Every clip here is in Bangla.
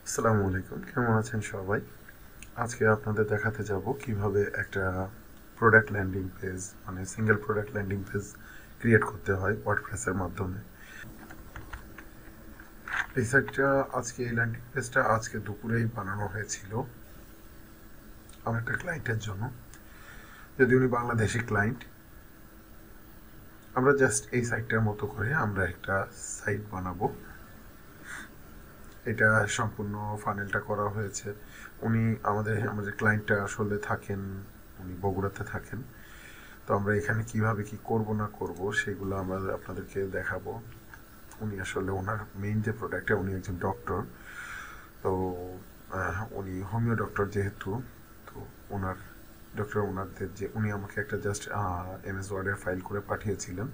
আসসালামু আলাইকুম, কেমন আছেন সবাই? আজকে আপনাদের দেখাতে যাব কিভাবে একটা প্রোডাক্ট ল্যান্ডিং পেজ মানে single product landing page create করতে হয় ওয়ার্ডপ্রেসের মাধ্যমে। এই সাইটটা আজকে এই ল্যান্ডিং পেজটা আজকে দুপুরেই বানানো হয়েছিল আমার একটা ক্লায়েন্টের জন্য, যদি উনি বাংলাদেশি ক্লায়েন্ট। আমরা জাস্ট এই সাইটটার মতো করে আমরা একটা সাইট বানাবো। এটা সম্পূর্ণ ফানেলটা করা হয়েছে। উনি আমাদের ক্লায়েন্টটা আসলে থাকেন, উনি বগুড়াতে থাকেন। তো আমরা এখানে কিভাবে কি করব না করব সেগুলো আমরা আপনাদেরকে দেখাবো। উনি আসলে ওনার মেইন যে প্রোডাক্টটা, উনি একজন ডক্টর। তো উনি হোমিও ডক্টর যেহেতু, তো ওনার ওনাদের যে উনি আমাকে একটা জাস্ট এমএস ওয়ার্ডের ফাইল করে পাঠিয়েছিলেন।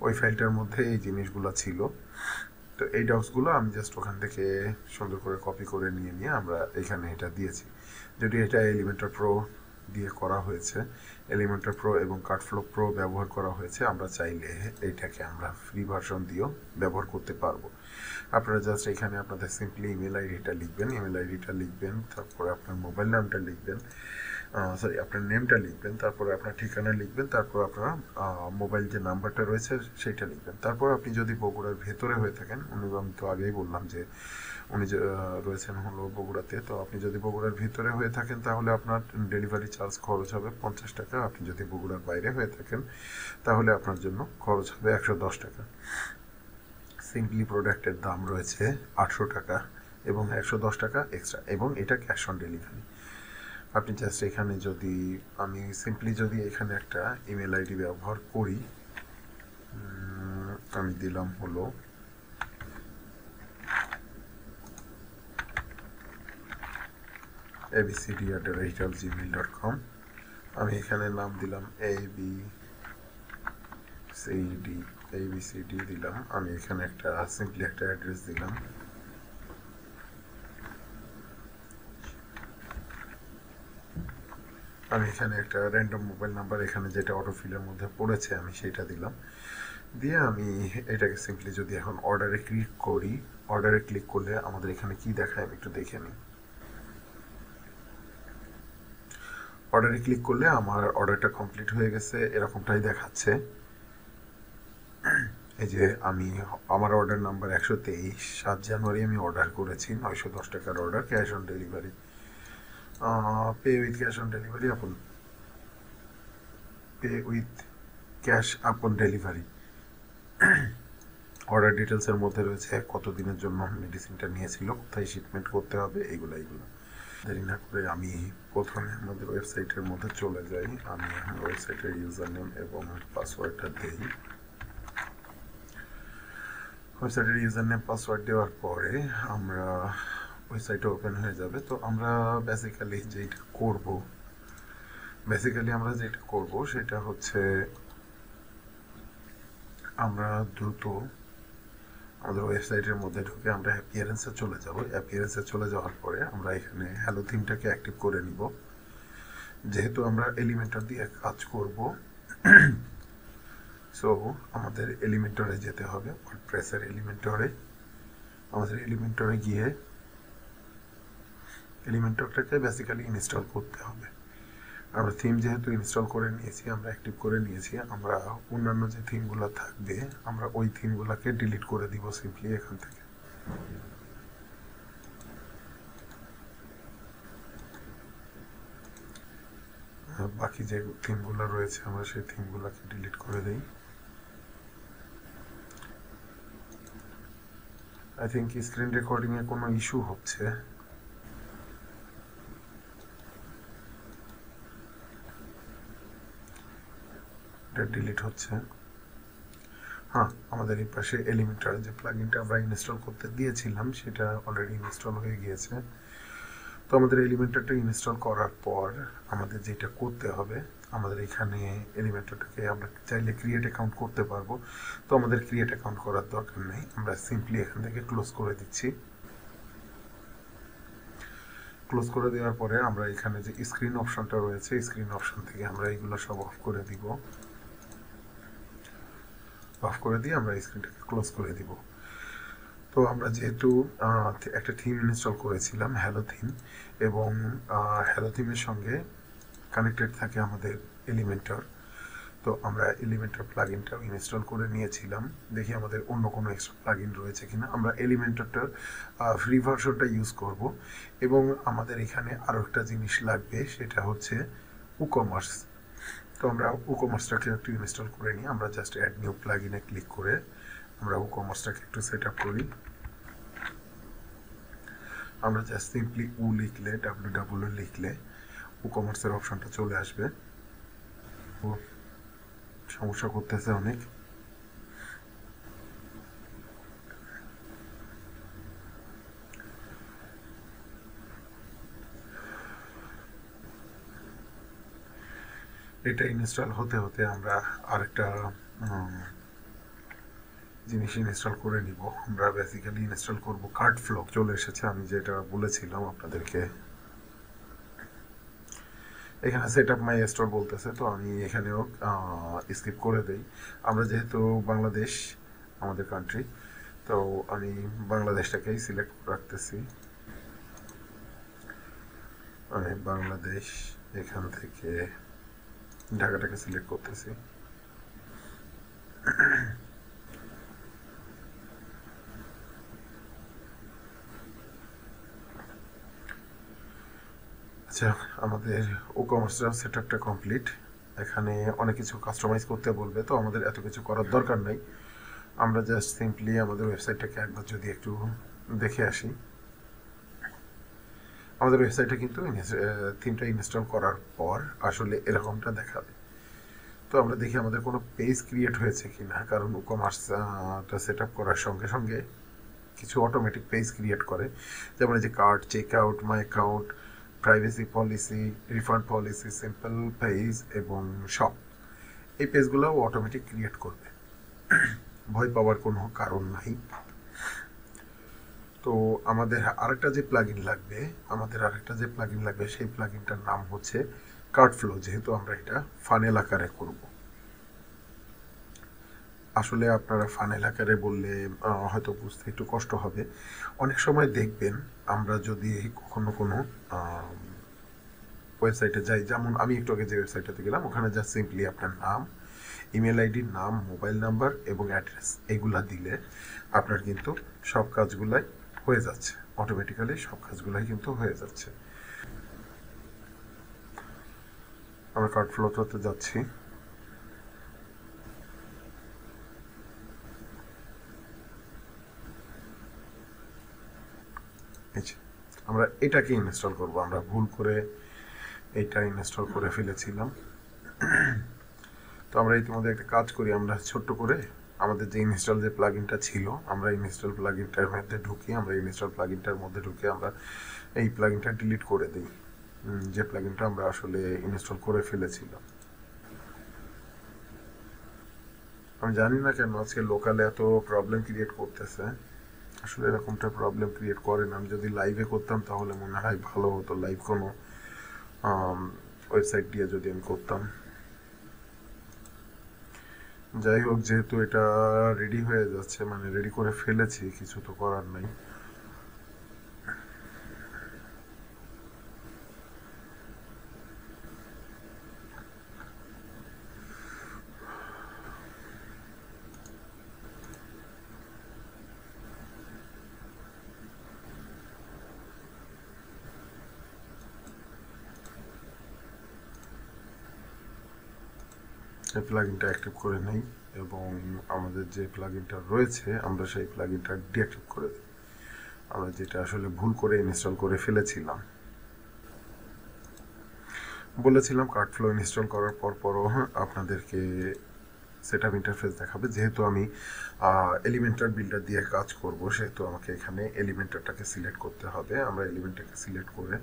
ওই ফাইলটার মধ্যে এই জিনিসগুলো ছিল। তো এই ডক্সগুলো আমি জাস্ট ওখান থেকে সুন্দর করে কপি করে নিয়ে আমরা এখানে এটা দিয়েছি। যদি এটা এলিমেন্টার প্রো দিয়ে করা হয়েছে, এলিমেন্টার প্রো এবং কাটফ্লো প্রো ব্যবহার করা হয়েছে, আমরা চাইলে এইটাকে আমরা ফ্রি ভার্সন দিয়েও ব্যবহার করতে পারবো। আপনারা জাস্ট এখানে আপনাদের সিম্পলি ইমেল আইডিটা লিখবেন, তারপরে আপনার মোবাইল নামটা লিখবেন, আপনার নেমটা লিখবেন, তারপরে আপনার ঠিকানা লিখবেন, তারপর আপনার মোবাইল যে নাম্বারটা রয়েছে সেইটা লিখবেন। তারপর আপনি যদি বগুড়ার ভেতরে হয়ে থাকেন, আমি তো আগেই বললাম যে উনি যে রয়েছেন হলো বগুড়াতে, তো আপনি যদি বগুড়ার ভিতরে হয়ে থাকেন তাহলে আপনার ডেলিভারি চার্জ খরচ হবে 50 টাকা। আপনি যদি বগুড়ার বাইরে হয়ে থাকেন তাহলে আপনার জন্য খরচ হবে 110 টাকা। সিম্পলি প্রোডাক্টের দাম রয়েছে 800 টাকা এবং 110 টাকা এক্সট্রা, এবং এটা ক্যাশ অন ডেলিভারি। আপনি জাস্ট এখানে যদি আমি সিম্পলি যদি এখানে একটা ইমেল আইডি ব্যবহার করি, আমি দিলাম হলো abcd@gmail.com। আমি এখানে নাম দিলাম abcd দিলাম। আমি এখানে একটা সিম্পলি একটা অ্যাড্রেস দিলাম। আমি এখানে একটা র্যান্ডম মোবাইল নাম্বার এখানে যেটা অটোফিলের মধ্যে পড়েছে আমি সেটা দিলাম। দিয়ে আমি এটাকে সিম্পলি যদি এখন অর্ডারে ক্লিক করি, অর্ডারে ক্লিক করলে আমাদের এখানে কি দেখায় আমি একটু দেখে নিই। অর্ডারে ক্লিক করলে আমার অর্ডারটা কমপ্লিট হয়ে গেছে এরকমটাই দেখাচ্ছে। এই যে আমার অর্ডার নাম্বার 123, 7 জানুয়ারি আমি অর্ডার করেছি 910 টাকার order, cash on delivery, pay with cash on delivery আপন পে উইথ ক্যাশ আপন ডেলিভারি। অর্ডার ডিটেলসের মধ্যে রয়েছে কত দিনের জন্য মেডিসিনটা নিয়েছিল, কোথায় শিপমেন্ট করতে হবে, এগুলো দেরি না করে আমি প্রথমে আমাদের ওয়েবসাইটের মধ্যে চলে যাই। আমি ওয়েবসাইটের ইউজার নেম এবং পাসওয়ার্ডটা দিই। ওয়েবসাইটের ইউজার নেম পাসওয়ার্ড দেওয়ার পরে আমরা ওয়েবসাইটটা ওপেন হয়ে যাবে। তো আমরা বেসিক্যালি যেটা করব সেটা হচ্ছে আমরা দ্রুত আমাদের ওয়েবসাইটের মধ্যে ঢুকে আমরা অ্যাপিয়ারেন্সে চলে যাব। অ্যাপিয়ারেন্সে চলে যাওয়ার পরে আমরা এখানে হ্যালো থিমটাকে অ্যাক্টিভ করে নিব। যেহেতু আমরা এলিমেন্টর দিয়ে কাজ করব, সো আমাদের এলিমেন্টরে যেতে হবে, ওয়ার্ডপ্রেসের এলিমেন্টরে। আমাদের এলিমেন্টরে গিয়ে এলিমেন্টরটাকে বেসিক্যালি ইনস্টল করতে হবে। আমরা থিম যেহেতু ইনস্টল করে নিয়েছি, আমরা অ্যাক্টিভ করে নিয়েছি, আমরা অন্যান্য যে থিমগুলো থাকবে আমরা ওই থিমগুলোকে ডিলিট করে দিব সিম্পলি এখান থেকে। বাকি যে থিমগুলো রয়েছে আমরা সেই থিমগুলোকে ডিলিট করে দিই। আই থিঙ্ক স্ক্রিন রেকর্ডিংয়ে কোনো ইস্যু হচ্ছে। এটা ডিলিট হচ্ছে। হ্যাঁ, আমাদের এই পাশে এলিমেন্টার যে প্লাগইনটা আমরা ইনস্টল করতে দিয়েছিলাম সেটা অলরেডি ইনস্টল হয়ে গিয়েছে। তো আমাদের এলিমেন্টারটা ইনস্টল করার পর আমাদের যেটা করতে হবে, আমাদের এখানে এলিমেন্টারটাকে আমরা চাইলে ক্রিয়েট অ্যাকাউন্ট করতে পারবো। তো আমাদের ক্রিয়েট অ্যাকাউন্ট করার দরকার নেই, আমরা সিম্পলি এখান থেকে ক্লোজ করে দিচ্ছি। ক্লোজ করে দেওয়ার পরে আমরা এখানে যে স্ক্রিন অপশনটা রয়েছে, স্ক্রিন অপশন থেকে আমরা এগুলো সব অফ করে দিব। অফ করে দিয়ে আমরা স্ক্রিনটাকে ক্লোজ করে দিব। তো আমরা যেহেতু একটা থিম ইনস্টল করেছিলাম হ্যালো থিম, এবং হ্যালো থিমের সঙ্গে কানেক্টেড থাকে আমাদের এলিমেন্টর। তো আমরা এলিমেন্টর প্লাগইনটাও ইনস্টল করে নিয়েছিলাম। দেখি আমাদের অন্য কোনো এক্সট্রা প্লাগইন রয়েছে কিনা। আমরা এলিমেন্টরটার ফ্রি ভার্সনটা ইউজ করব, এবং আমাদের এখানে আরও একটা জিনিস লাগবে, সেটা হচ্ছে উকমার্স। তো আমরা উকমার্সটাকে একটু ইনস্টল করে নিই। আমরা জাস্ট অ্যাড নিউ প্লাগইনে ক্লিক করে আমরা উকমার্সটাকে একটু সেট আপ করি। আমরা জাস্ট সিম্পলি লিখলে, ডাব্লিউ লিখলে উকমার্সের অপশনটা চলে আসবে। সমস্যা করতেছে অনেক। এটা ইনস্টল হতে হতে আমরা আরেকটা জিনিস ইনস্টল করে নিব। আমরা বেসিক্যালি ইনস্টল করব কার্ড ফ্লো। চলে এসেছে, আমি যেটা বলেছিলাম আপনাদেরকে। এখানে সেট আপ মাই স্টোর বলতেছে, তো আমি এখানেও স্কিপ করে দেই। আমরা যেহেতু বাংলাদেশ আমাদের কান্ট্রি, তো আমি বাংলাদেশটাকেই সিলেক্ট রাখতেছি। আমি বাংলাদেশ এখান থেকে ঢাকাটাকে সিলেক্ট করতেছি। আচ্ছা, আমাদের ওকমার্সের সেটআপটা কমপ্লিট। এখানে অনেক কিছু কাস্টমাইজ করতে বলবে, তো আমাদের এত কিছু করার দরকার নাই। আমরা জাস্ট সিম্পলি আমাদের ওয়েবসাইটটাকে একবার যদি একটু দেখে আসি। আমাদের ওয়েবসাইটে কিন্তু থিমটা ইনস্টল করার পর আসলে এরকমটা দেখাবে। তো আমরা দেখি আমাদের কোনো পেজ ক্রিয়েট হয়েছে কি না, কারণ ওকমার্সটা সেট আপ করার সঙ্গে সঙ্গে কিছু অটোমেটিক পেজ ক্রিয়েট করে, যেমন এই যে card, check out, my account, privacy policy, refund policy, simple page এবং শপ। এই পেজগুলো অটোমেটিক ক্রিয়েট করবে, ভয় পাওয়ার কোনো কারণ নাই। তো আমাদের আরেকটা যে প্লাগইন লাগবে, সেই প্লাগইনটার নাম হচ্ছে কার্ড ফ্লো, যেহেতু আমরা এটা ফানেল আকারে করব। আসলে আপনারা ফানেল আকারে বললে হয়তো বুঝতে একটু কষ্ট হবে। অনেক সময় দেখবেন আমরা যদি কখনো কোনো ওয়েবসাইটে যাই, যেমন আমি একটু আগে যে ওয়েবসাইটটাতে গেলাম, ওখানে জাস্ট সিম্পলি আপনার নাম, ইমেল আইডি, নাম, মোবাইল নাম্বার এবং অ্যাড্রেস এগুলা দিলে আপনার কিন্তু সব কাজগুলাই হয়ে যাচ্ছে, অটোমেটিক্যালি সব কাজগুলাই কিন্তু হয়ে যাচ্ছে। আমরা কার্ড ফ্লোতে যাচ্ছি। আমরা এটাকে ইনস্টল করব। আমরা ভুল করে এটা ইনস্টল করে ফেলেছিলাম। তো আমরা ইতিমধ্যে একটা কাজ করি, আমরা ছোট্ট করে আমাদের যে ইনস্টল যে প্লাগইনটা ছিল, আমরা ইনস্টল প্লাগইনটার মধ্যে ঢুকি, আমরা এই প্লাগইনটা ডিলিট করে দিই, যে প্লাগইনটা আমরা আসলে ইনস্টল করে ফেলেছিলাম। আমি জানি না কেন আজকে লোকালে এত প্রবলেম ক্রিয়েট করতেছে। আসলে এরকমটা প্রবলেম ক্রিয়েট করে না। আমি যদি লাইভে করতাম তাহলে মনে হয় ভালো হতো, লাইভ কোনো ওয়েবসাইট দিয়ে যদি আমি করতাম। যাই হোক, যেহেতু এটা রেডি হয়ে যাচ্ছে, মানে রেডি করে ফেলেছি, কিছু তো করার নাই। এই প্লাগইনটা অ্যাক্টিভ করে নেই, এবং আমাদের যে প্লাগইনটা রয়েছে আমরা সেই প্লাগইনটা ডিঅ্যাক্টিভ করে দিই, আমরা যেটা আসলে ভুল করে ইনস্টল করে ফেলেছিলাম। বলেছিলাম কার্ড ফ্লো ইনস্টল করার পরও আপনাদেরকে সেট আপ ইন্টারফেস দেখাবে। যেহেতু আমি এলিমেন্টার বিল্ডার দিয়ে কাজ করব, সেহেতু আমাকে এখানে এলিমেন্টারটাকে সিলেক্ট করতে হবে। আমরা এলিমেন্টারকে সিলেক্ট করে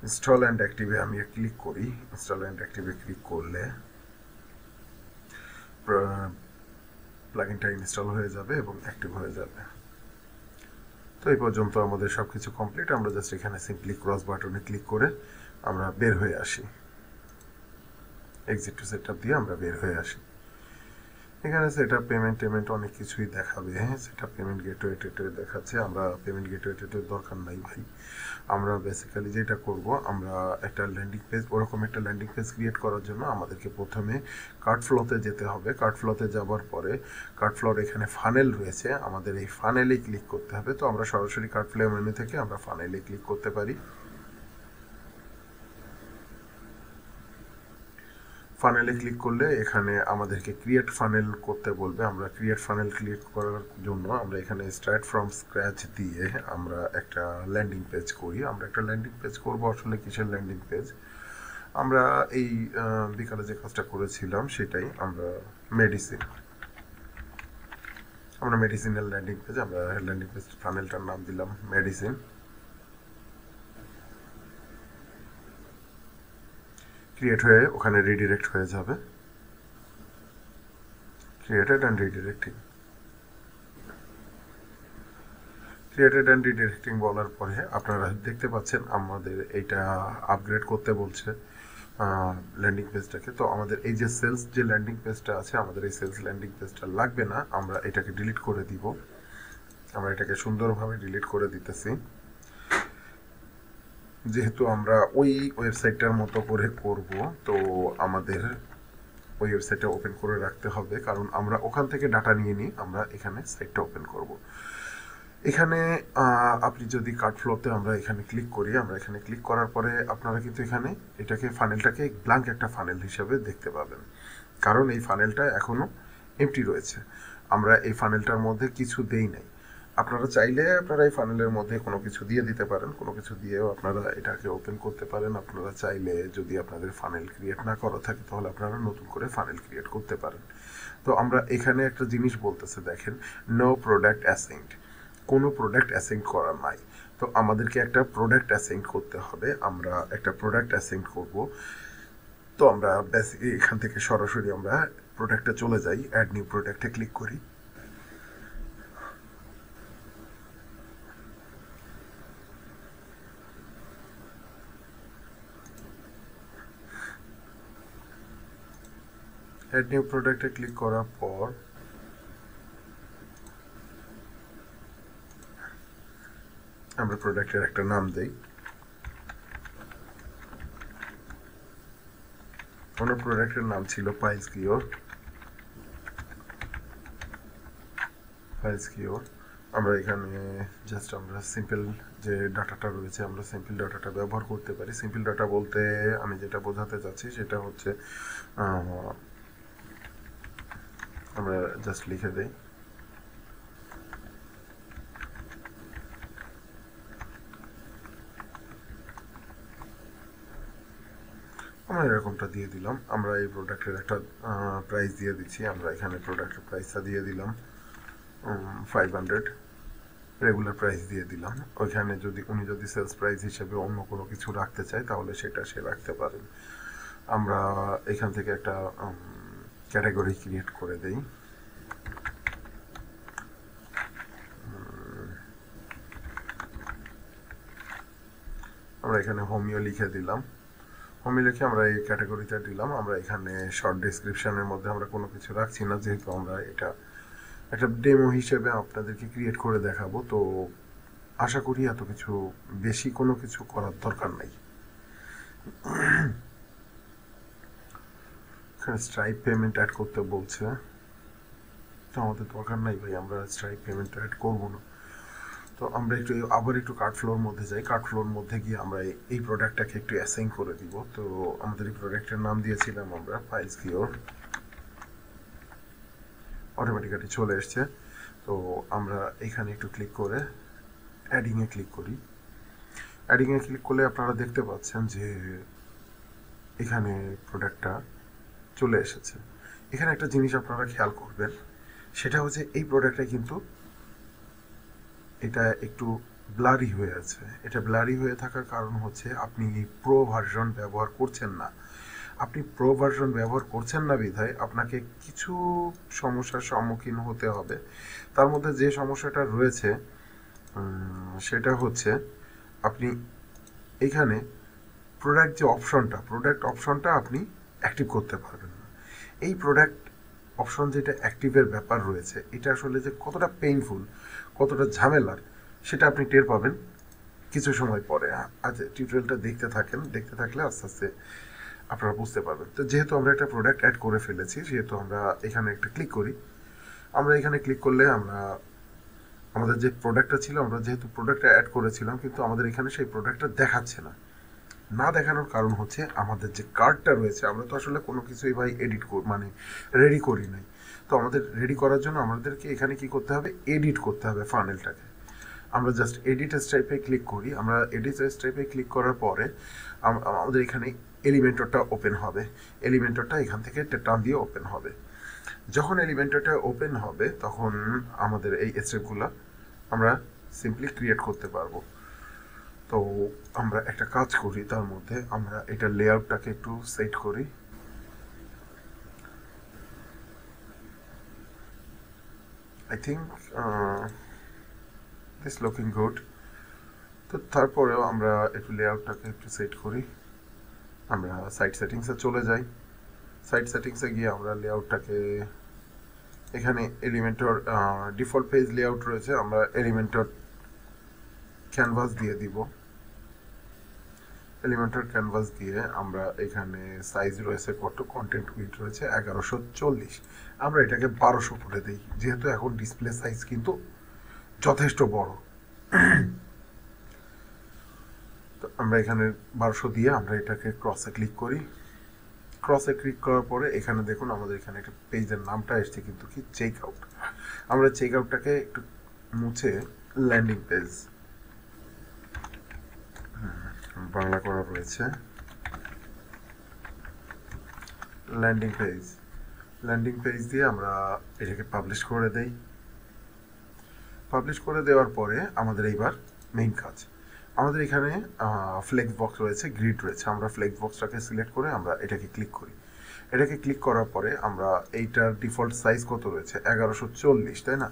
ইনস্টল অ্যান্ড অ্যাক্টিভে আমি ক্লিক করি। ইনস্টল অ্যান্ড অ্যাক্টিভে ক্লিক করলে প্লাগইনটা ইনস্টল হয়ে যাবে এবং অ্যাক্টিভ হয়ে যাবে। তো এই পর্যন্ত আমাদের সব কিছু কমপ্লিট। আমরা জাস্ট এখানে সিম্পলি ক্রস বাটনে ক্লিক করে আমরা বের হয়ে আসি, এক্সিট টু সেটআপ দিয়ে আমরা বের হয়ে আসি। এখানে সেটা পেমেন্ট অনেক কিছুই দেখাবে। হ্যাঁ, সেটা পেমেন্ট গেটওয়ে টেটওয়ে দেখাচ্ছে। আমরা পেমেন্ট গেটওয়ে টেটওয়ে দরকার নাই ভাই। আমরা বেসিক্যালি যেটা করব, আমরা একটা ল্যান্ডিং পেজ, ওরকম একটা ল্যান্ডিং পেজ ক্রিয়েট করার জন্য আমাদেরকে প্রথমে কার্ট ফ্লোতে যেতে হবে। কার্ট ফ্লোতে যাওয়ার পরে কার্ট ফ্লোর এখানে ফানেল রয়েছে, আমাদের এই ফানেলে ক্লিক করতে হবে। তো আমরা সরাসরি কার্ট ফ্লো মেনু থেকে আমরা ফানেলে ক্লিক করতে পারি। ফানেলে ক্লিক করলে এখানে আমাদেরকে ক্রিয়েট ফানেল করতে বলবে। আমরা ক্রিয়েট ফানেল ক্লিক করার জন্য আমরা এখানে স্টার্ট ফ্রম স্ক্র্যাচ দিয়ে আমরা একটা ল্যান্ডিং পেজ করি। আমরা একটা ল্যান্ডিং পেজ করব। আসলে কিসের ল্যান্ডিং পেজ? আমরা এই বিকালে যে কাজটা করেছিলাম সেটাই, আমরা মেডিসিনের ল্যান্ডিং পেজ, আমরা ল্যান্ডিং পেজ ফানেলটার নাম দিলাম মেডিসিন। ক্রিয়েট হয়ে ওখানে রিডিরেক্ট হয়ে যাবে। ক্রিয়েটেড অ্যান্ড রিডিরেক্টিং বলার পরে আপনারা দেখতে পাচ্ছেন আমাদের এইটা আপগ্রেড করতে বলছে ল্যান্ডিং পেজটাকে। তো আমাদের এই যে সেলস যে ল্যান্ডিং পেজটা আছে, আমাদের এই সেলস ল্যান্ডিং পেজটা লাগবে না, আমরা এটাকে ডিলিট করে দিব। আমরা এটাকে সুন্দরভাবে ডিলিট করে দিতেছি, যেহেতু আমরা ওই ওয়েবসাইটটার মতো করে করব। তো আমাদের ওই ওয়েবসাইটটা ওপেন করে রাখতে হবে, কারণ আমরা ওখান থেকে ডাটা নিয়ে নিই, আমরা এখানে সাইটটা ওপেন করব। এখানে আপনি যদি কার্ট ফ্লোতে আমরা এখানে ক্লিক করি, আমরা এখানে ক্লিক করার পরে আপনারা কিন্তু এখানে এটাকে ফানেলটাকে ব্ল্যাঙ্ক একটা ফানেল হিসেবে দেখতে পাবেন, কারণ এই ফানেলটা এখনও এমটি রয়েছে। আমরা এই ফানেলটার মধ্যে কিছু দেই নাই। আপনারা চাইলে আপনারা এই ফানেলের মধ্যে কোনো কিছু দিয়ে দিতে পারেন, কোনো কিছু দিয়েও আপনারা এটাকে ওপেন করতে পারেন। আপনারা চাইলে যদি আপনাদের ফানেল ক্রিয়েট না করা থাকে তাহলে আপনারা নতুন করে ফানেল ক্রিয়েট করতে পারেন। তো আমরা এখানে একটা জিনিস বলতেছে, দেখেন, নো প্রোডাক্ট অ্যাসাইন্ড, কোনো প্রোডাক্ট অ্যাসাইন করা নাই। তো আমাদেরকে একটা প্রোডাক্ট অ্যাসাইন করতে হবে। আমরা একটা প্রোডাক্ট অ্যাসাইন করব। তো আমরা এখান থেকে সরাসরি আমরা প্রোডাক্টে চলে যাই, অ্যাড নিউ প্রোডাক্টে ক্লিক করি। অ্যাড নিউ প্রোডাক্টে ক্লিক করার পর আমরা প্রোডাক্টের একটা নাম দেই। আমার প্রোডাক্টের নাম ছিল পাইলস কিওর। আমরা এখানে জাস্ট আমরা সিম্পল যে ডাটাটা রয়েছে, আমরা সিম্পল ডাটাটা ব্যবহার করতে পারি। সিম্পল ডাটা বলতে আমি যেটা বোঝাতে চাচ্ছি সেটা হচ্ছে, আমরা জাস্ট লিখে দেই আমরা এরকমটা দিয়ে দিলাম। আমরা এই প্রোডাক্টের একটা প্রাইস দিয়ে দিচ্ছি। আমরা এখানে প্রোডাক্টের প্রাইসটা দিয়ে দিলাম 500, রেগুলার প্রাইস দিয়ে দিলাম। ওইখানে উনি যদি সেলস প্রাইস হিসেবে অন্য কোনো কিছু রাখতে চায় তাহলে সেটা সে রাখতে পারেন। আমরা এখান থেকে একটা ক্যাটাগরি ক্রিয়েট করে দেই। আমরা এখানে হোমিও লিখে দিলাম। হোমিও লিখে আমরা এই ক্যাটাগরিটা দিলাম। আমরা এখানে শর্ট ডেসক্রিপশনের মধ্যে আমরা কোনো কিছু রাখছি না, যেহেতু আমরা এটা একটা ডেমো হিসেবে আপনাদেরকে ক্রিয়েট করে দেখাবো। তো আশা করি এত কিছু বেশি কোনো কিছু করার দরকার নাই। এখানে স্ট্রাইপ পেমেন্ট অ্যাড করতে বলছে, তো আমাদের দরকার নাই ভাই, আমরা স্ট্রাইপ পেমেন্ট অ্যাড করবো না। তো আমরা আবার একটু কার্ট ফ্লোর মধ্যে যাই। কার্ট ফ্লোর মধ্যে গিয়ে আমরা এই প্রোডাক্টটাকে একটু অ্যাসাইন করে দিব। তো আমাদের এই প্রোডাক্টের নাম দিয়েছিলাম আমরা পাইলস কিওর। অটোমেটিক্যালি চলে এসছে। তো আমরা এখানে একটু ক্লিক করে অ্যাডিংয়ে ক্লিক করি। অ্যাডিংয়ে ক্লিক করলে আপনারা দেখতে পাচ্ছেন যে এখানে প্রোডাক্টটা চলে এসেছে। এখানে একটা জিনিস আপনারা খেয়াল করবেন, সেটা হচ্ছে এই প্রোডাক্টটা কিন্তু এটা একটু ব্লারি হয়ে আছে। এটা ব্লারি হয়ে থাকার কারণ হচ্ছে আপনি প্রো ভার্সন ব্যবহার করছেন না। আপনি প্রো ভার্সন ব্যবহার করছেন না বিধায় আপনাকে কিছু সমস্যার সম্মুখীন হতে হবে। তার মধ্যে যে সমস্যাটা রয়েছে সেটা হচ্ছে আপনি এখানে প্রোডাক্ট অপশনটা আপনি অ্যাক্টিভ করতে পারবেন না। এই প্রোডাক্ট অপশন যেটা অ্যাক্টিভের ব্যাপার রয়েছে, এটা আসলে যে কতটা পেইনফুল, কতটা ঝামেলার, সেটা আপনি টের পাবেন কিছু সময় পরে। আচ্ছা, টিউটোরিয়ালটা দেখতে থাকেন, দেখতে থাকলে আস্তে আস্তে আপনারা বুঝতে পারবেন। তো যেহেতু আমরা একটা প্রোডাক্ট অ্যাড করে ফেলেছি, সেহেতু আমরা এখানে একটা ক্লিক করি। আমরা এখানে ক্লিক করলে আমরা আমাদের যে প্রোডাক্টটা ছিল, আমরা যেহেতু প্রোডাক্টটা অ্যাড করেছিলাম, কিন্তু আমাদের এখানে সেই প্রোডাক্টটা দেখাচ্ছে না। না দেখানোর কারণ হচ্ছে আমাদের যে কার্ডটা রয়েছে, আমরা তো আসলে কোনো কিছুই ভাই মানে রেডি করি নাই। তো আমাদের রেডি করার জন্য আমাদেরকে এখানে কি করতে হবে, এডিট করতে হবে ফানেলটাকে। আমরা জাস্ট এডিট স্টাইপে ক্লিক করি। আমরা এডিট স্টাইপে ক্লিক করার পরে আমাদের এখানে এলিমেন্টরটা ওপেন হবে। এলিমেন্টরটা এখান থেকে টান দিয়ে ওপেন হবে। যখন এলিমেন্টরটা ওপেন হবে, তখন আমাদের এই স্টেপগুলো আমরা সিম্পলি ক্রিয়েট করতে পারবো। তো আমরা একটা কাজ করি, তার মধ্যে আমরা এটা লেআউটটাকে একটু সেট করি। I think this looking good. তো তারপরেও আমরা একটু লেআউটটাকে একটু সেট করি। আমরা সাইট সেটিংসে চলে যাই। সাইট সেটিংসে গিয়ে আমরা লেআউটটাকে, এখানে এলিমেন্টর ডিফল্ট পেজ লেআউট রয়েছে, আমরা এলিমেন্টর ক্যানভাস দিয়ে দিব। এলিমেন্টর ক্যানভাস দিয়ে আমরা এখানে সাইজ রয়েছে কত, কন্টেন্ট উইথ রয়েছে 1140, আমরা এটাকে 1200 করে দিই, যেহেতু এখন ডিসপ্লে সাইজ কিন্তু যথেষ্ট বড়। তো আমরা এখানে 1200 দিয়ে আমরা এটাকে ক্রসে ক্লিক করি। ক্রসে ক্লিক করার পরে এখানে দেখুন আমাদের এখানে একটা পেজের নামটা এসছে, কিন্তু কি চেক আউট। আমরা চেক আউটটাকে একটু মুছে ল্যান্ডিং পেজ বাংলা করা রয়েছে, ল্যান্ডিং পেজ দিয়ে আমরা এটাকে পাবলিশ করে দেই। পাবলিশ করে দেওয়ার পরে আমাদের এইবার মেইন কাজ, আমাদের এখানে ফ্লেক্স বক্স রয়েছে, গ্রিড রয়েছে। আমরা ফ্লেক্স বক্সটাকে সিলেক্ট করে আমরা এটাকে ক্লিক করি। এটাকে ক্লিক করার পরে আমরা এইটার ডিফল্ট সাইজ কত রয়েছে, 1140, তাই না?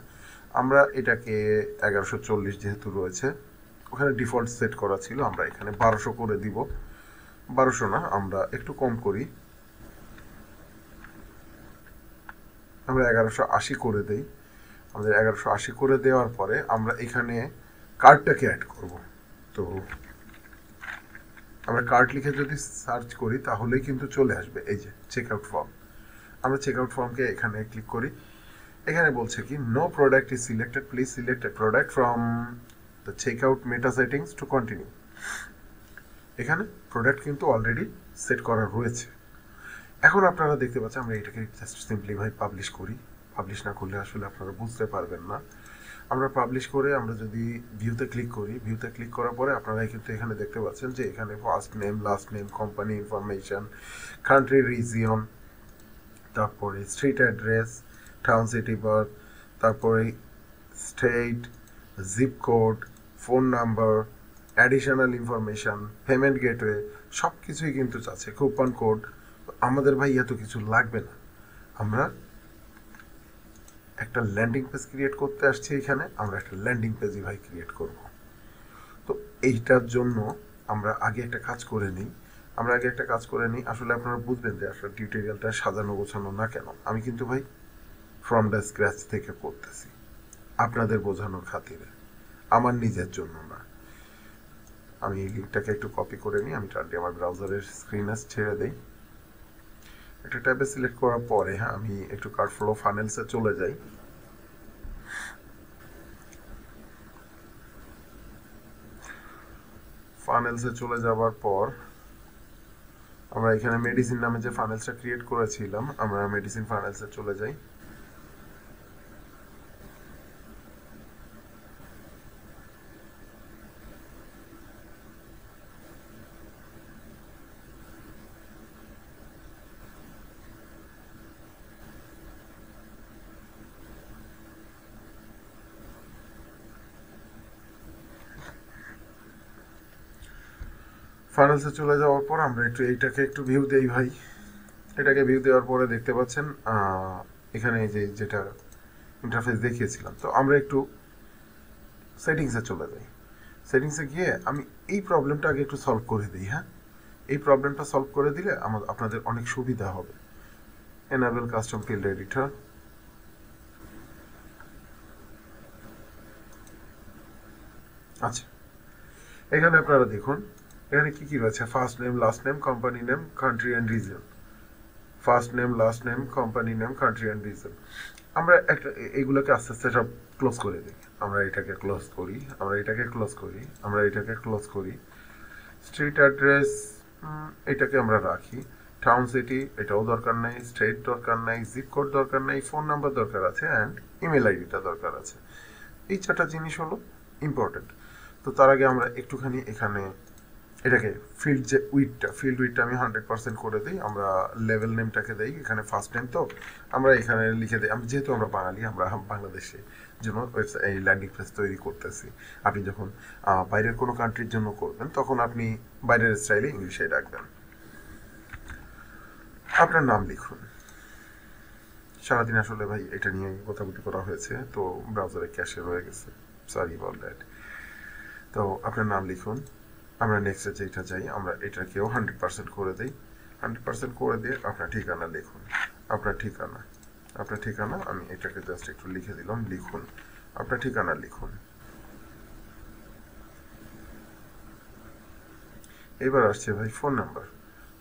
আমরা এটাকে 1140 যেহেতু রয়েছে, ওখানে ডিফল্ট সেট করা ছিল, আমরা এখানে 1200 করে দিব। 1200 না, আমরা একটু কম করি, আমরা 1180 করে দেই। আমাদের 1180 করে দেওয়ার পরে আমরা এখানে কার্ডটাকে অ্যাড করব। তো আমরা কার্ড লিখে যদি সার্চ করি তাহলেই কিন্তু চলে আসবে এই যে চেক আউট ফর্ম। আমরা চেক আউট ফর্মকে এখানে ক্লিক করি। এখানে বলছে কি, no product is selected, please select a product from the check out meta settings to continue. এখানে প্রোডাক্ট কিন্তু অলরেডি সেট করা রয়েছে। এখন আপনারা দেখতে পাচ্ছেন আমরা এটাকে জাস্ট সিম্পলি ভাই পাবলিশ করি। পাবলিশ না করলে আসলে আপনারা বুঝতে পারবেন না। আমরা পাবলিশ করে আমরা যদি ভিউতে ক্লিক করি, ভিউতে ক্লিক করার পরে আপনারা কিন্তু এখানে দেখতে পাচ্ছেন যে এখানে first name, last name, company information, country, region, তারপরে street address, town, city, birth, তারপরে state, zip code, phone number, additional information, payment gateway, সব কিছুই কিন্তু চাচ্ছে, কুপন কোড। আমাদের ভাই এত কিছু লাগবে না, আমরা একটা ল্যান্ডিং পেজ ক্রিয়েট করতে আসছি এখানে, আমরা একটা ল্যান্ডিং পেজই ভাই ক্রিয়েট করব। তো এইটার জন্য আমরা আগে একটা কাজ করে নিই। আসলে আপনারা বুঝবেন যে আসলে টিউটোরিয়ালটা সাজানো গোছানো না কেন। আমি কিন্তু ভাই ফ্রম দ্য স্ক্র্যাচ থেকে করতেছি, আপনাদের বোঝানোর খাতিরে, আমার নিজের জন্য না। আমি এই লিঙ্কটাকে একটু কপি করে নিই, আমি টানটি আমার ব্রাউজারের স্ক্রিনে ছেড়ে দিই। একটা ট্যাবে সিলেক্ট করার পরে আমি একটু কার্ড ফ্লো ফানেলসে চলে যাই। ফানেলসে চলে যাওয়ার পর আমরা এখানে মেডিসিন নামে যে ফানেলসটা ক্রিয়েট করেছিলাম, আমরা মেডিসিন ফানেলসে চলে যাই। ফাইনালসে চলে যাওয়ার পর আমরা এইটাকে একটু ভিউ দেই ভাই। এটাকে ভিউ দেওয়ার পরে দেখতে পাচ্ছেন এখানে যেটা ইন্টারফেস দেখিয়েছিলাম। তো আমরা একটু সেটিংসে চলে যাই। সেটিংসে গিয়ে আমি এই প্রবলেমটা আগে একটু সলভ করে দিই। হ্যাঁ, এই প্রবলেমটা সলভ করে দিলে আপনাদের অনেক সুবিধা হবে। এনাবেল কাস্টম ফিল্ড এডিটর, আচ্ছা, এখানে আপনারা দেখুন এখানে কি কি রয়েছে, first name, last name, company name, country and reason. First name, last name, company name, country and reason. আমরা একটা এইগুলোকে আস্তে আস্তে সব ক্লোজ করে দিই। আমরা এটাকে ক্লোজ করি, আমরা এটাকে ক্লোজ করি, আমরা এটাকে ক্লোজ করি। স্ট্রিট অ্যাড্রেস এটাকে আমরা রাখি। টাউন সিটি এটাও দরকার নেই, স্টেট দরকার নেই, জিপ কোড দরকার নেই, ফোন নাম্বার দরকার আছে, অ্যান্ড ইমেল আইডিটা দরকার আছে। এই চারটা জিনিস হলো ইম্পর্টেন্ট। তো তার আগে আমরা একটুখানি এখানে এটাকে ফিল্ড উইথটা আমি 100% করে দিই। আমরা লেভেল নেমটাকে দিই এখানে ফার্স্ট নেম, তো আমরা এখানে লিখে দিই। যেহেতু আমরা বাঙালি, আমরা বাংলাদেশে জন্য এই ল্যান্ডিং পেজ তৈরি করতেছি। আপনি যখন বাইরের কোনো কান্ট্রির জন্য করবেন তখন আপনি বাইরের স্টাইলে ইংলিশে রাখবেন। আপনার নাম লিখুন। সারাদিন আসলে ভাই এটা নিয়ে কথাবার্তা করা হয়েছে, তো ব্রাউজারে ক্যাশে রয়ে গেছে, সরি অল দ্যাট। তো আপনার নাম লিখুন। আমরা নেক্সটে যেটা চাই আমরা এটাকেও 100% করে দিই। 100% করে দিয়ে আপনার ঠিকানা লিখুন। আপনার ঠিকানা আমি এটাকে জাস্ট একটু লিখে দিলাম, লিখুন আপনার ঠিকানা লিখুন। এবার আসছে ভাই ফোন নাম্বার।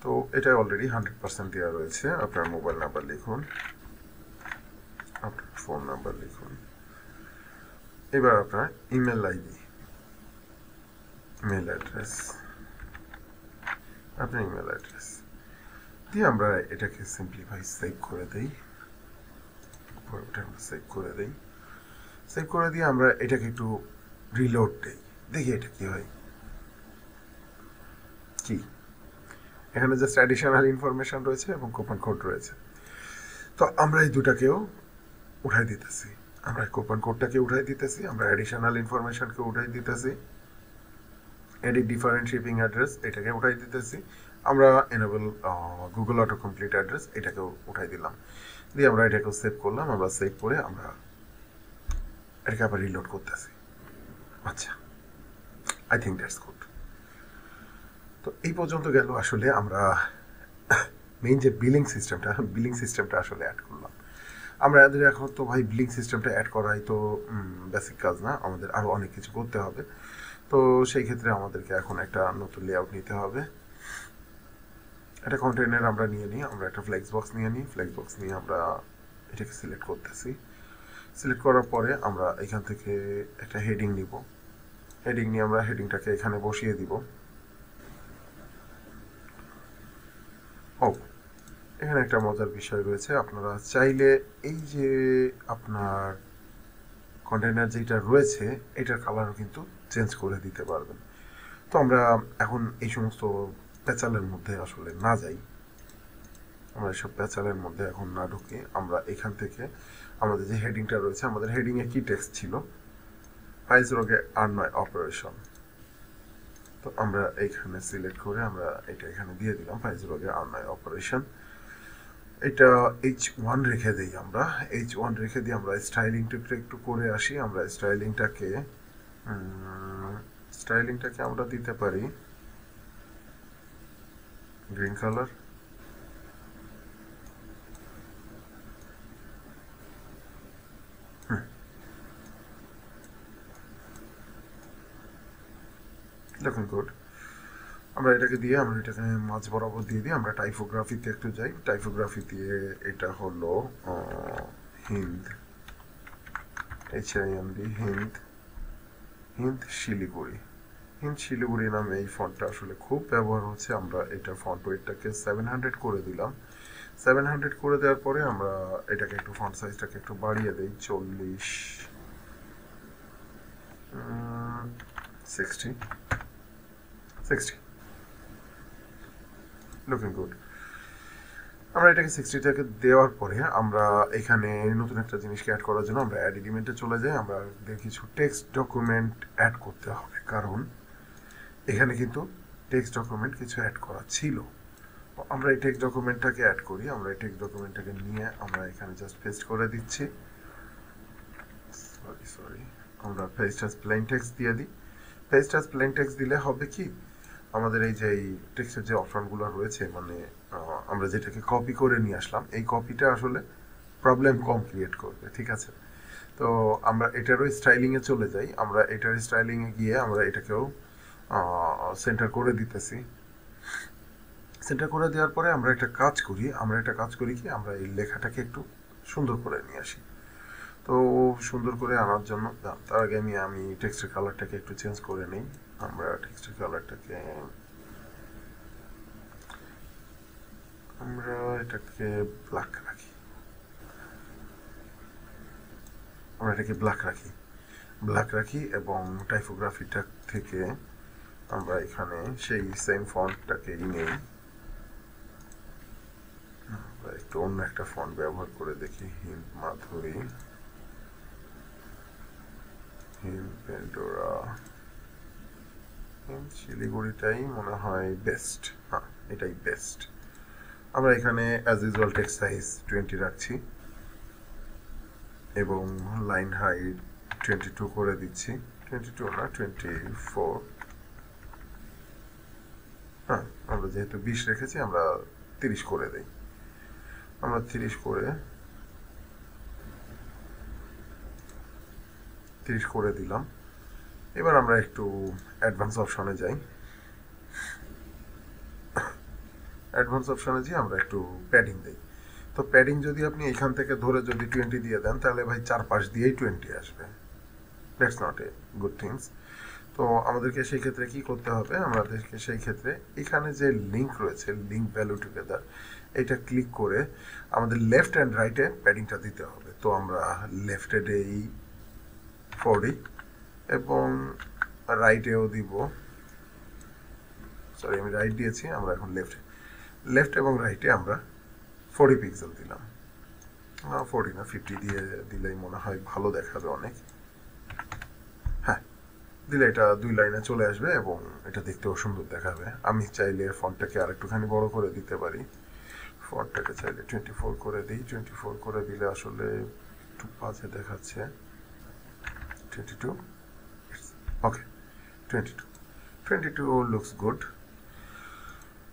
তো এটা অলরেডি 100% দেওয়া রয়েছে। আপনার মোবাইল নাম্বার লিখুন, আপনার ফোন নাম্বার লিখুন। এবার আপনার ইমেল আইডি, ইমেল অ্যাড্রেস, আপনার ইমেল অ্যাড্রেস দিয়ে আমরা এটাকে সিম্পলিফাই সেভ করে দিই। সেভ করে দিয়ে আমরা এটাকে একটু রিলোড দিই, দেখি এটা কি হয়। কি এখানে জাস্ট অ্যাডিশনাল ইনফরমেশন রয়েছে এবং কুপন কোড রয়েছে। তো আমরা এই দুটাকেও উঠাই দিতেছি, আমরা কুপন কোডটাকে উঠাই দিতেছি, আমরা অ্যাডিশনাল ইনফরমেশনকে উঠাই দিতেছি, এডিট ডিফারেন্ট শিপিং অ্যাড্রেস এটাকে উঠাই দিতেছি, আমরা enable Google auto complete address এটাকেও উঠাই দিলাম। দিয়ে আমরা এটাকেও সেভ করলাম। আমরা সেভ করে আমরা এটাকে আবার রিলোড করতেছি। আচ্ছা, আই থিঙ্ক দ্যাটস গুড। তো এই পর্যন্ত গেল। আসলে আমরা মেইন যে বিলিং সিস্টেমটা আসলে অ্যাড করলাম। আমরা এদের এখন তো ভাই বিলিং সিস্টেমটা অ্যাড করাই তো বেসিক কাজ না, আমাদের আরও অনেক কিছু করতে হবে। তো সেই ক্ষেত্রে আমাদেরকে এখন একটা নতুন লেআউট নিতে হবে। একটা কন্টেইনার আমরা নিয়ে নিই, আমরা একটা ফ্লেক্স বক্স নিয়ে নিই। ফ্লেক্স বক্স নিয়ে আমরা এটাকে সিলেক্ট করতেছি। সিলেক্ট করার পরে আমরা এখান থেকে একটা হেডিং নিব। হেডিং নিয়ে আমরা হেডিংটাকে এখানে বসিয়ে দিব। ও, এখানে একটা মজার বিষয় রয়েছে। আপনারা চাইলে এই যে আপনার কন্টেইনার যেটা রয়েছে এটার কালারও কিন্তু চেঞ্জ করে দিতে পারবেন। তো আমরা এখন এই সমস্ত প্যাচালের মধ্যে আসলে না যাই, আমরা এসব প্যাচালের মধ্যে এখন না ঢুকে আমরা এখান থেকে আমাদের যে হেডিংটা রয়েছে, আমাদের হেডিংয়ে কি টেক্সট ছিল, ফাইলস রোগে আর নয় অপারেশন। তো আমরা এইখানে সিলেক্ট করে আমরা এটা এখানে দিয়ে দিলাম, ফাইলস রোগে আর নয় অপারেশন। এটা H1 রেখে দিই। আমরা H1 রেখে দিয়ে আমরা স্টাইলিংটাকে একটু করে আসি। আমরা স্টাইলিংটাকে আমরা দিতে পারি গ্রিন কালার। দেখুন গুড। আমরা এটাকে দিয়ে আমরা এটাকে মাঝ বরাবর দিয়ে দিই। আমরা টাইপোগ্রাফিতে একটু যাই। টাইপোগ্রাফি দিয়ে এটা হলো হিন্দ, HIND, হিন্দ শিলিগুড়ি। হিন্দ শিলিগুড়ি নামে এই ফন্টটা আসলে খুব ব্যবহার হচ্ছে। আমরা এটা ফন্ট ওয়েটটাকে 700 করে দিলাম। 700 করে দেওয়ার পরে আমরা এটাকে একটু ফন্ট সাইজটাকে একটু বাড়িয়ে দিই, 40, 60 লুকিং গুড। আমরা এটাকে 60 থেকে দেওয়ার পরে আমরা এখানে নতুন একটা জিনিসকে অ্যাড করার জন্য আমরা অ্যাড এলিমেন্টে চলে যাই। আমরা কিছু টেক্সট ডকুমেন্ট অ্যাড করতে হবে, কারণ এখানে কিন্তু টেক্সট ডকুমেন্ট কিছু অ্যাড করা ছিল। আমরা এই টেক্সট ডকুমেন্টটাকে অ্যাড করি। আমরা এই টেক্সট ডকুমেন্টটাকে নিয়ে আমরা এখানে জাস্ট পেস্ট করে দিচ্ছি। সরি আমরা পেস্ট অ্যাজ প্লেন টেক্সট দিয়ে দিই। পেস্ট অ্যাজ প্লেন টেক্সট দিলে হবে কি, আমাদের এই যে এই টেক্সটের যে অপশনগুলো রয়েছে, মানে আমরা যেটাকে কপি করে নিয়ে আসলাম, এই কপিটা আসলে প্রবলেম কম ক্রিয়েট করবে। ঠিক আছে, তো আমরা এটারও স্টাইলিংয়ে চলে যাই। আমরা এটার স্টাইলিংয়ে গিয়ে আমরা এটাকেও সেন্টার করে দিতেছি। সেন্টার করে দেওয়ার পরে আমরা একটা কাজ করি কি আমরা এই লেখাটাকে একটু সুন্দর করে নিয়ে আসি। তো সুন্দর করে আনার জন্য তার আগে আমি টেক্সটের কালারটাকে একটু চেঞ্জ করে নিই। আমরা টেক্সটের কালারটাকে আমরা এটাকে ব্ল্যাক রাখি। ব্ল্যাক রাখি এবং টাইপোগ্রাফিটা থেকে আমরা এখানে সেই সেম ফন্টটাকেই নেই। একটু অন্য একটা ফন্ট ব্যবহার করে দেখি। হিন্দ মাধুরী, হিন্দ পেন্ডোরা, শিলিগুড়িটাই মনে হয় বেস্ট। হ্যাঁ, এটাই বেস্ট। আমরা এখানে অ্যাজ ইউজুয়াল টেক্সট সাইজ 20 রাখছি এবং লাইন হাইট 22 করে দিচ্ছি। 22 না 24। হ্যাঁ, আমরা যেহেতু 20 রেখেছি আমরা 30 করে দিই। আমরা 30 করে দিলাম। এবার আমরা একটু অ্যাডভান্স অপশনে যাই। আমরা একটু প্যাডিং দিই। তো প্যাডিং যদি আপনি এখান থেকে ধরে যদি 20 দিয়ে দেন তাহলে ভাই চারপাশ দিয়েই 20 আসবে। That's not a good things. তো আমাদেরকে সেই ক্ষেত্রে কি করতে হবে? আমাদেরকে সেই ক্ষেত্রে এখানে যে লিঙ্ক রয়েছে, লিঙ্ক ভ্যালু টুগেদার, এটা ক্লিক করে আমাদের লেফট অ্যান্ড রাইটে প্যাডিংটা দিতে হবে। তো আমরা লেফটে দেই 40 এবং রাইটেও দিব। সরি, আমি রাইট দিয়েছি, আমরা এখন লেফট এবং রাইটে আমরা 40 পিক্সেল দিলাম। 40 না 50 দিয়ে দিলেই মনে হয় ভালো দেখাবে অনেক। হ্যাঁ, দিলে এটা 2 লাইনে চলে আসবে এবং এটা দেখতেও সুন্দর দেখাবে। আমি চাইলে ফন্টটাকে আরেকটুখানি বড় করে দিতে পারি। ফন্টটাকে চাইলে 24 করে দিই। 24 করে দিলে আসলে একটু বাজে দেখাচ্ছে। 22, ওকে, 22 লুকস গুড।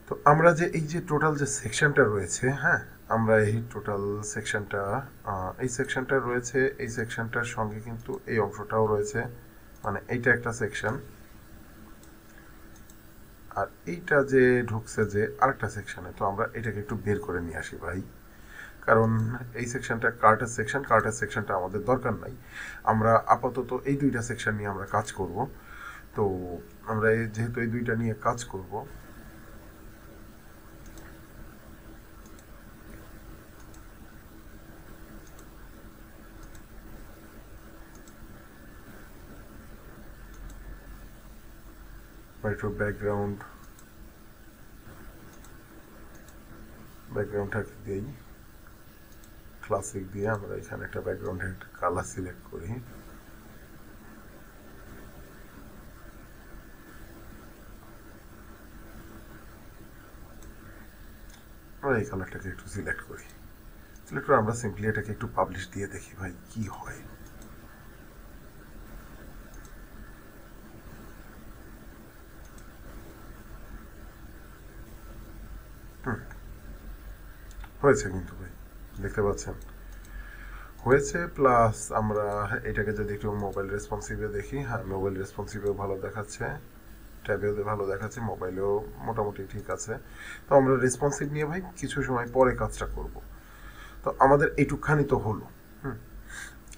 তো আমরা যে এই যে টোটাল যে সেকশনটা রয়েছে, হ্যাঁ, আমরা এই টোটাল সেকশনটা রয়েছে, এই সেকশনটার সঙ্গে কিন্তু এই অংশটাও রয়েছে, মানে এইটা একটা সেকশন, আর এইটা যে ঢুকছে যে আরেকটা সেকশনে। তো আমরা এটাকে একটু বের করে নিয়ে আসি ভাই, কারণ এই সেকশনটা কার্টের সেকশনটা আমাদের দরকার নাই। আমরা আপাতত এই দুইটা সেকশন নিয়ে আমরা কাজ করব। তো আমরা যেহেতু এই দুইটা নিয়ে কাজ করব, একটু ব্যাকগ্রাউন্ডটাকে দিই ক্লাসিক দিয়ে। আমরা এখানে একটা ব্যাকগ্রাউন্ডের কালার সিলেক্ট করি। আমরা এই কালারটাকে একটু সিলেক্ট করে আমরা সিম্পলি এটাকে একটু পাবলিশ দিয়ে দেখি ভাই কি হয়। হয়েছে কিন্তু ভাই, দেখতে পাচ্ছেন হয়েছে। প্লাস আমরা এটাকে যদি একটু মোবাইল রেসপন্সিভে দেখি, হ্যাঁ, মোবাইল রেসপন্সিভেও ভালো দেখাচ্ছে, ট্যাবেও ভালো দেখাচ্ছে, মোবাইলেও মোটামুটি ঠিক আছে। তো আমরা রেসপন্সিভ নিয়ে ভাই কিছু সময় পরে কাজটা করব। তো আমাদের এইটুকখানি তো হলো।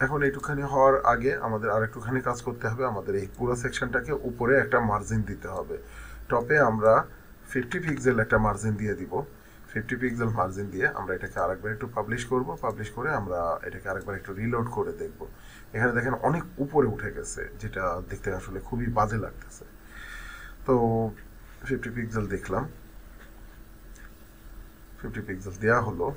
এখন এইটুকখানি হওয়ার আগে আমাদের আর একটুখানি কাজ করতে হবে। আমাদের এই পুরো সেকশনটাকে উপরে একটা মার্জিন দিতে হবে। টপে আমরা 50 পিক্সেল একটা মার্জিন দিয়ে দিব। 50 পিক্সেল মার্জিন দিয়ে আমরা এটাকে আরেকবার একটু পাবলিশ করে আমরা এটাকে আরেকবার একটু রিলোড করে দেখব। এখানে দেখেন অনেক উপরে উঠে গেছে, যেটা দেখতে আসলে খুবই বাজে লাগতেছে। তো 50 পিক্সেল দেখলাম, 50 পিক্সেল দেওয়া হলো।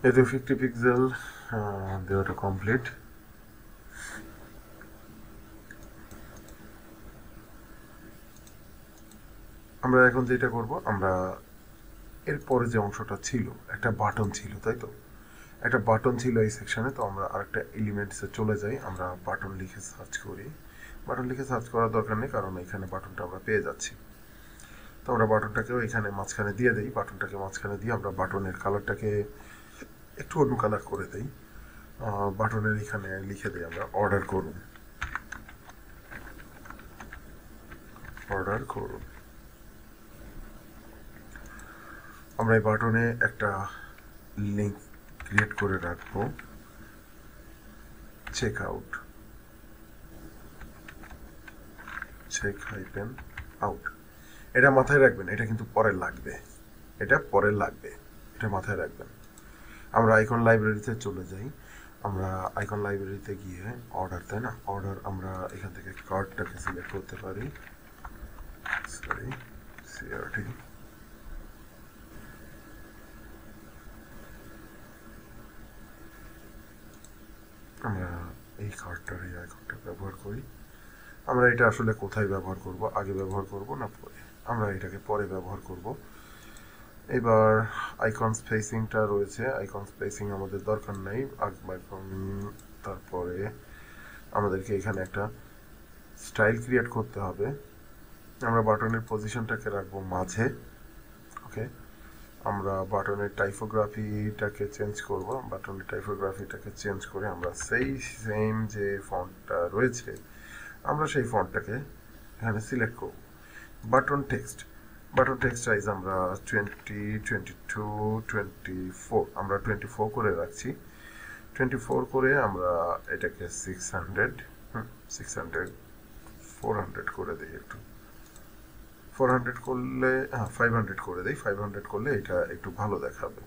এই তো 50 পিক্সেল দেওয়াটা কমপ্লিট। আমরা এখন যেটা করব, আমরা এরপরে যে অংশটা ছিল একটা বাটন ছিল, তাই তো? একটা বাটন ছিল এই সেকশনে। তো আমরা আরেকটা এলিমেন্টসে চলে যাই, আমরা বাটন লিখে সার্চ করি। বাটন লিখে সার্চ করার দরকার নেই, কারণ এখানে বাটনটা আমরা পেয়ে যাচ্ছি। তো আমরা বাটনটাকেও এখানে মাঝখানে দিয়ে দিই। বাটনটাকে মাঝখানে দিয়ে আমরা বাটনের কালারটাকে একটু অন্য কালার করে দিই। বাটনের এখানে লিখে দিই আমরা অর্ডার করুন, অর্ডার করুন। আমরা এই বাটনে একটা লিঙ্ক ক্রিয়েট করে রাখবো, check out, check hyphen out. এটা মাথায় রাখবেন, এটা কিন্তু পরে লাগবে, এটা পরে লাগবে, এটা মাথায় রাখবেন। আমরা আইকন লাইব্রেরিতে চলে যাই। আমরা আইকন লাইব্রেরিতে গিয়ে অর্ডার, তাই না? অর্ডার আমরা এখান থেকে কার্ডটাকে সিলেক্ট করতে পারি, সরি সিআরটি। আমরা এই কার্ডটার এই আইকনটা ব্যবহার করি। আমরা এটা আসলে কোথায় ব্যবহার করব, আগে ব্যবহার করব না পরে? আমরা এটাকে পরে ব্যবহার করব। এবার আইকন স্পেসিংটা রয়েছে, আইকন স্পেসিং আমাদের দরকার নেই। আইকন, তারপরে আমাদেরকে এখানে একটা স্টাইল ক্রিয়েট করতে হবে। আমরা বাটনের পজিশনটাকে রাখবো মাঝে, ওকে। আমরা বাটনের টাইপোগ্রাফিটাকে চেঞ্জ করব। বাটনের টাইপোগ্রাফিটাকে চেঞ্জ করে আমরা সেই সেম যে ফন্টটা রয়েছে আমরা সেই ফন্টটাকে এখানে সিলেক্ট করব। Button text, button text size আমরা 20, 22, 24, আমরা 24 করে রাখছি। 24 করে আমরা এটাকে 600, 400 করে দিই একটু। 400 করলে, 500 করে দিই। 500 করলে এটা একটু ভালো দেখাবে।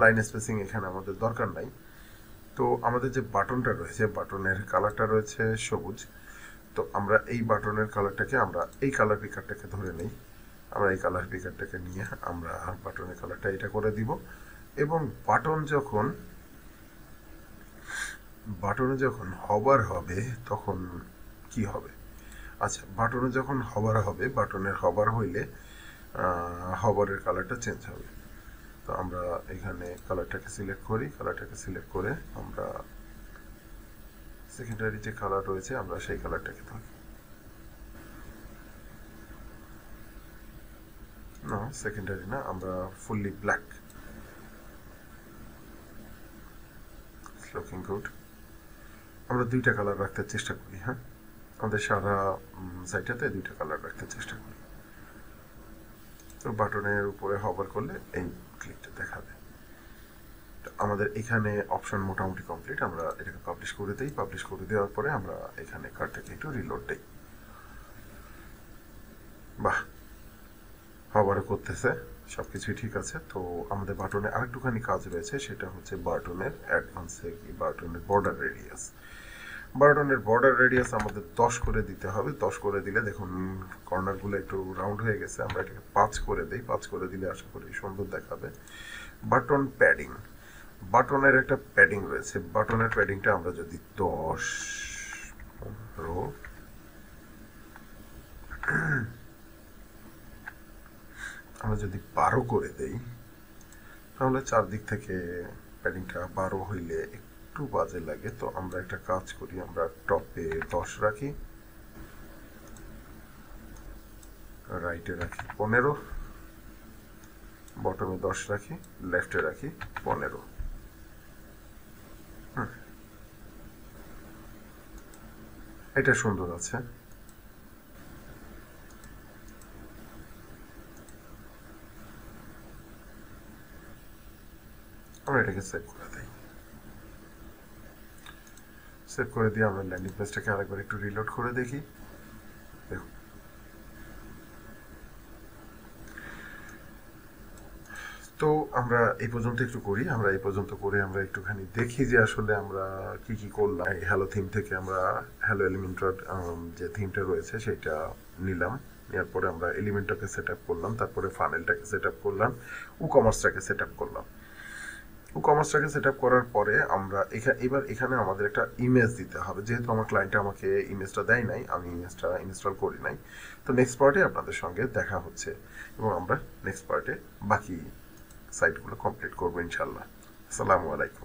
লাইন স্পেসিং এখানে আমাদের দরকার নাই। তো আমাদের যে বাটনটা রয়েছে, বাটনের কালারটা রয়েছে সবুজ। তো আমরা এই বাটনের কালারটাকে, আমরা এই কালার পিকারটাকে ধরে নেই। আমরা এই কালার পিকারটাকে নিয়ে আমরা বাটনের কালারটা এটা করে দিব। এবং বাটনে যখন হবার হবে তখন কি হবে? আচ্ছা, বাটনে যখন হবার হবে, বাটনের হবার হইলে হবারের কালারটা চেঞ্জ হবে। তো আমরা এখানে কালারটাকে সিলেক্ট করি। কালারটাকে সিলেক্ট করে আমরা সেকেন্ডারি যে কালার রয়েছে আমরা সেই কালারটাকে ধরি। না, সেকেন্ডারি না, আমরা ফুললি ব্ল্যাক। Looking good. আমরা দুইটা কালার রাখতে চেষ্টা করি, হ্যাঁ, আমাদের সারা সাইটটাতে দুইটা কালার রাখতে চেষ্টা করি। তো বাটনের উপরে হভার করলে এই ক্লিকটা দেখাবে। তো আমাদের এখানে অপশন মোটামুটি কমপ্লিট। আমরা এটাকে পাবলিশ করে দিই। পাবলিশ করে দেওয়ার পরে আমরা এখানে কার্ডটাকে একটু রিলোড দিই। বাহ, হবারও করতেছে, সব কিছুই ঠিক আছে। তো আমাদের বাটনে আরেকটুখানি কাজ রয়েছে, সেটা হচ্ছে বাটনের অ্যাডভান্সে, বাটনের বর্ডার রেডিয়াস। বাটনের বর্ডার রেডিয়াস আমাদের 10 করে দিতে হবে। 10 করে দিলে দেখুন কর্নারগুলো একটু রাউন্ড হয়ে গেছে। আমরা এটাকে 5 করে দিই। 5 করে দিলে আশা করি সুন্দর দেখাবে। বাটন প্যাডিং, বাটনের একটা প্যাডিং রয়েছে। বাটনের প্যাডিংটা আমরা যদি 10, 15, আমরা যদি 12 করে দেই তাহলে চারদিক থেকে প্যাডিংটা 12 হইলে একটু বাজে লাগে। তো আমরা একটা কাজ করি, আমরা টপে 10 রাখি, রাইটে রাখি 15, বটমে 10 রাখি, লেফটে রাখি 15। এটা সুন্দর আছে। আমরা এটাকে সেভ করে দিই। সেভ করে দিয়ে আমরা ল্যান্ডিং পেজটাকে আরেকবার একটু রিলোড করে দেখি। দেখুন, তো আমরা এই পর্যন্ত একটু করি। আমরা এই পর্যন্ত করে আমরা একটুখানি দেখি যে আসলে আমরা কি কি করলাম। এই হ্যালো থিম থেকে আমরা হ্যালো এলিমেন্টর যে থিমটা রয়েছে সেটা নিলাম। নেওয়ার পরে আমরা এলিমেন্টটাকে সেট আপ করলাম, তারপরে ফানেলটাকে সেট আপ করলাম, কমার্সটাকে সেট আপ করলাম। কমার্সটাকে সেট আপ করার পরে আমরা এবার এখানে আমাদের একটা ইমেজ দিতে হবে। যেহেতু আমার ক্লায়েন্ট আমাকে ইমেজটা দেয় নাই, আমি ইমেজটা ইনস্টল করি নাই। তো নেক্সট পার্টে আপনাদের সঙ্গে দেখা হচ্ছে এবং আমরা নেক্সট পার্টে বাকি সাইটগুলো কমপ্লিট করবো ইনশাল্লাহ। আসসালামু আলাইকুম।